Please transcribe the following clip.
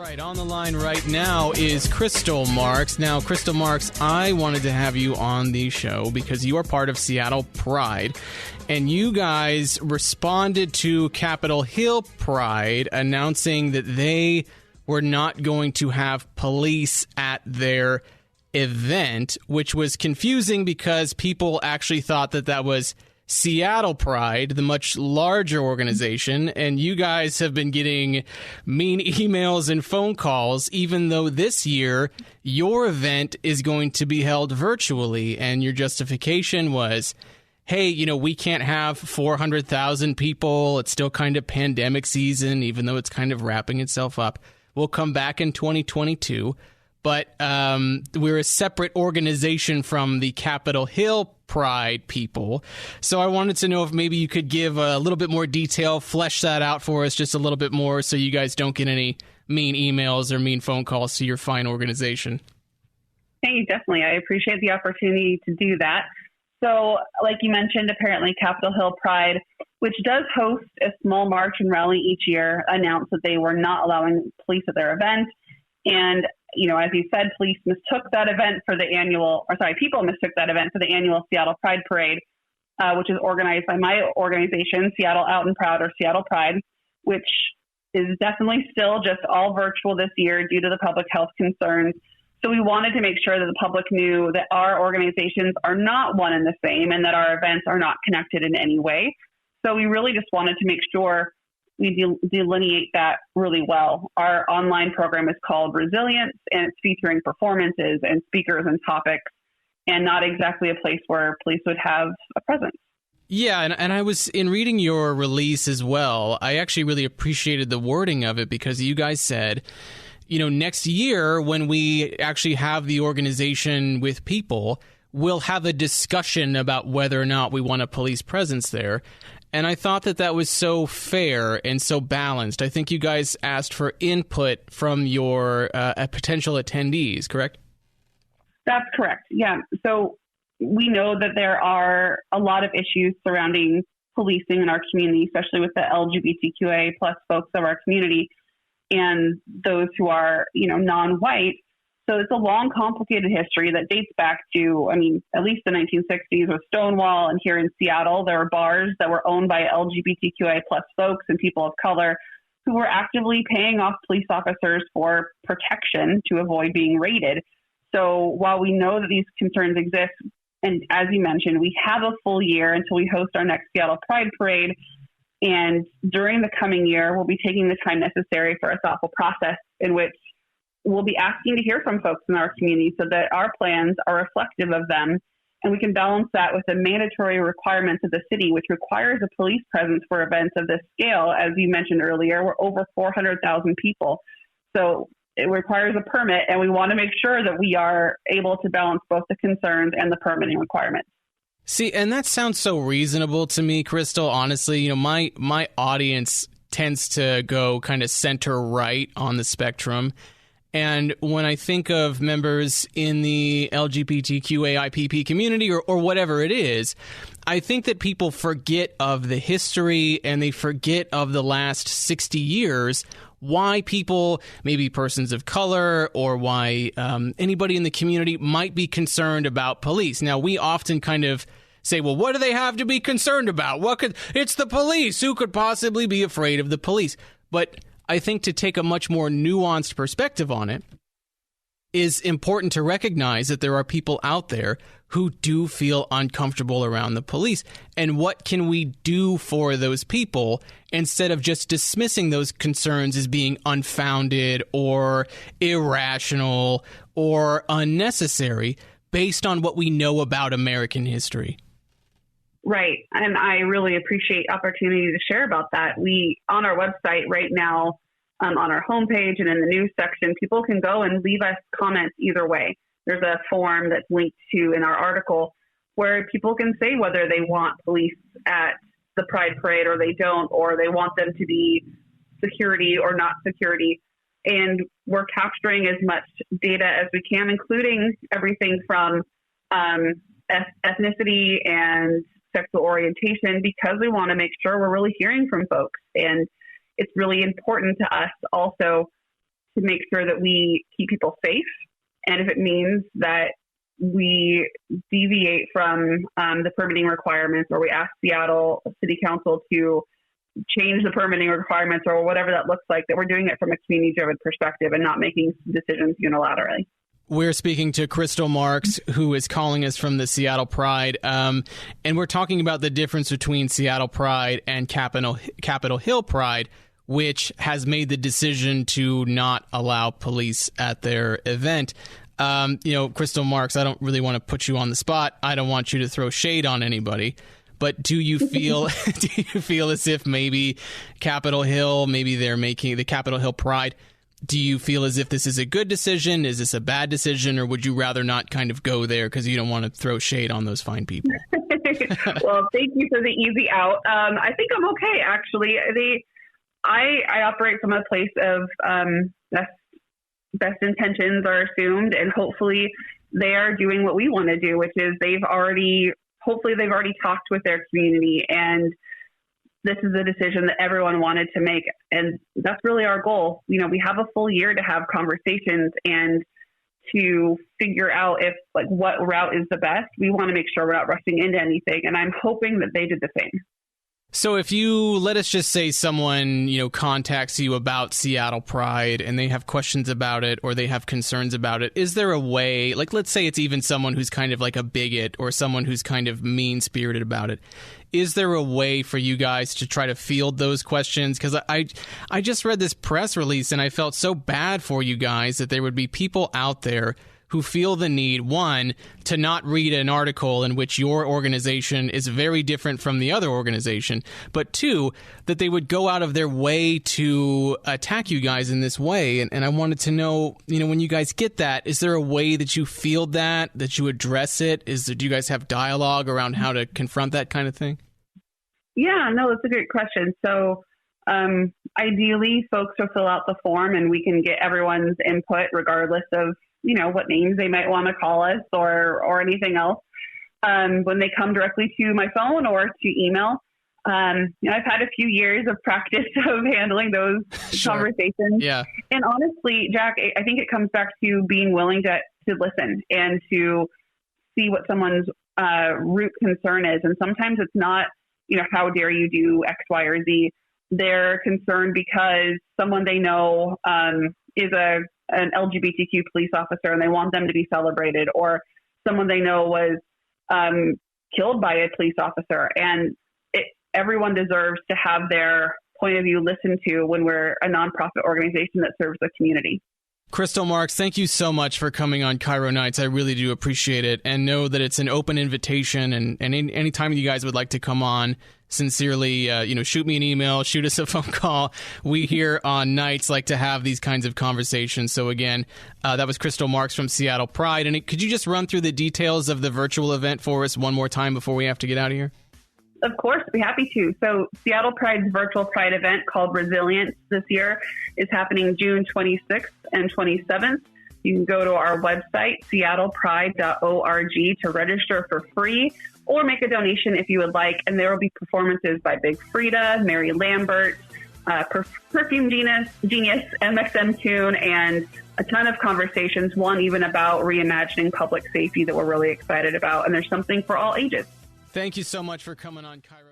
All right, on the line right now is Krystal Marx. Now, Krystal Marx, I wanted to have you on the show because you are part of Seattle Pride, and you guys responded to Capitol Hill Pride announcing that they were not going to have police at their event, which was confusing because people actually thought that that was Seattle Pride, the much larger organization, and you guys have been getting mean emails and phone calls, even though this year your event is going to be held virtually, and your justification was, hey, you know, we can't have 400,000 people. It's still kind of pandemic season, even though it's kind of wrapping itself up. We'll come back in 2022. But we're a separate organization from the Capitol Hill Pride people. So I wanted to know if maybe you could give a little bit more detail, flesh that out for us just a little bit more so you guys don't get any mean emails or mean phone calls to your fine organization. Hey, definitely. I appreciate the opportunity to do that. So like you mentioned, apparently Capitol Hill Pride, which does host a small march and rally each year, announced that they were not allowing police at their event. And you know, as you said, people mistook that event for the annual Seattle Pride Parade, which is organized by my organization, Seattle Out and Proud, or Seattle Pride, which is definitely still just all virtual this year due to the public health concerns. So we wanted to make sure that the public knew that our organizations are not one and the same and that our events are not connected in any way. So we really just wanted to make sure we delineate that really well. Our online program is called Resilience, and it's featuring performances and speakers and topics, and not exactly a place where police would have a presence. Yeah, and I was, in reading your release as well, I actually really appreciated the wording of it because you guys said, you know, next year when we actually have the organization with people, we'll have a discussion about whether or not we want a police presence there. And I thought that that was so fair and so balanced. I think you guys asked for input from your potential attendees, correct? That's correct. Yeah. So we know that there are a lot of issues surrounding policing in our community, especially with the LGBTQA plus folks of our community and those who are, you know, non-white. So it's a long, complicated history that dates back to, I mean, at least the 1960s with Stonewall. And here in Seattle, there were bars that were owned by LGBTQA plus folks and people of color who were actively paying off police officers for protection to avoid being raided. So while we know that these concerns exist, and as you mentioned, we have a full year until we host our next Seattle Pride Parade. And during the coming year, we'll be taking the time necessary for a thoughtful process in which we'll be asking to hear from folks in our community so that our plans are reflective of them. And we can balance that with the mandatory requirements of the city, which requires a police presence for events of this scale. As you mentioned earlier, we're over 400,000 people. So it requires a permit, and we want to make sure that we are able to balance both the concerns and the permitting requirements. See, and that sounds so reasonable to me, Krystal. Honestly, you know, my audience tends to go kind of center right on the spectrum. And when I think of members in the LGBTQAIPP community or whatever it is, I think that people forget of the history and they forget of the last 60 years, why people, maybe persons of color or why anybody in the community might be concerned about police. Now, we often kind of say, well, what do they have to be concerned about? It's the police. Who could possibly be afraid of the police? But I think to take a much more nuanced perspective on it is important to recognize that there are people out there who do feel uncomfortable around the police. And what can we do for those people instead of just dismissing those concerns as being unfounded or irrational or unnecessary based on what we know about American history? Right. And I really appreciate opportunity to share about that. We, on our website right now, on our homepage and in the news section, people can go and leave us comments either way. There's a form that's linked to in our article where people can say whether they want police at the Pride Parade or they don't, or they want them to be security or not security. And we're capturing as much data as we can, including everything from ethnicity and sexual orientation, because we want to make sure we're really hearing from folks. And it's really important to us also to make sure that we keep people safe. And if it means that we deviate from the permitting requirements, or we ask Seattle City Council to change the permitting requirements or whatever that looks like, that we're doing it from a community-driven perspective and not making decisions unilaterally. We're speaking to Krystal Marx, who is calling us from the Seattle Pride, and we're talking about the difference between Seattle Pride and Capitol Hill Pride, which has made the decision to not allow police at their event. Krystal Marx, I don't really want to put you on the spot. I don't want you to throw shade on anybody. But do you feel as if maybe Capitol Hill, maybe they're making the Capitol Hill Pride, do you feel as if this is a good decision? Is this a bad decision? Or would you rather not kind of go there because you don't want to throw shade on those fine people? Well, thank you for the easy out. I think I'm okay, actually. I operate from a place of best intentions are assumed, and hopefully they are doing what we want to do, which is they've already talked with their community, and this is a decision that everyone wanted to make. And that's really our goal. We have a full year to have conversations and to figure out if what route is the best. We want to make sure we're not rushing into anything. And I'm hoping that they did the same. So if let us just say someone, contacts you about Seattle Pride and they have questions about it or they have concerns about it, is there a way, let's say it's even someone who's kind of like a bigot or someone who's kind of mean-spirited about it, is there a way for you guys to try to field those questions? Because I just read this press release and I felt so bad for you guys that there would be people out there who feel the need, one, to not read an article in which your organization is very different from the other organization, but two, that they would go out of their way to attack you guys in this way. And I wanted to know, when you guys get that, is there a way that you field that you address it? Do you guys have dialogue around how to confront that kind of thing? Yeah, no, that's a great question. So ideally, folks will fill out the form and we can get everyone's input regardless of what names they might want to call us or anything else. When they come directly to my phone or to email, I've had a few years of practice of handling those conversations. Yeah. And honestly, Jack, I think it comes back to being willing to listen and to see what someone's root concern is. And sometimes it's not, how dare you do X, Y, or Z. They're concerned because someone they know is an LGBTQ police officer and they want them to be celebrated, or someone they know was killed by a police officer. And everyone deserves to have their point of view listened to when we're a nonprofit organization that serves the community. Krystal Marx, thank you so much for coming on KIRO Nights. I really do appreciate it, and know that it's an open invitation, and any time you guys would like to come on, sincerely, shoot me an email, shoot us a phone call. We here on Nights like to have these kinds of conversations. So again, that was Krystal Marx from Seattle Pride. And could you just run through the details of the virtual event for us one more time before we have to get out of here? Of course, I'd be happy to. So Seattle Pride's virtual Pride event called Resilience this year is happening June 26th and 27th. You can go to our website, seattlepride.org, to register for free or make a donation if you would like. And there will be performances by Big Frida, Mary Lambert, Perfume Genius, MXM Tune, and a ton of conversations, one even about reimagining public safety that we're really excited about. And there's something for all ages. Thank you so much for coming on KIRO.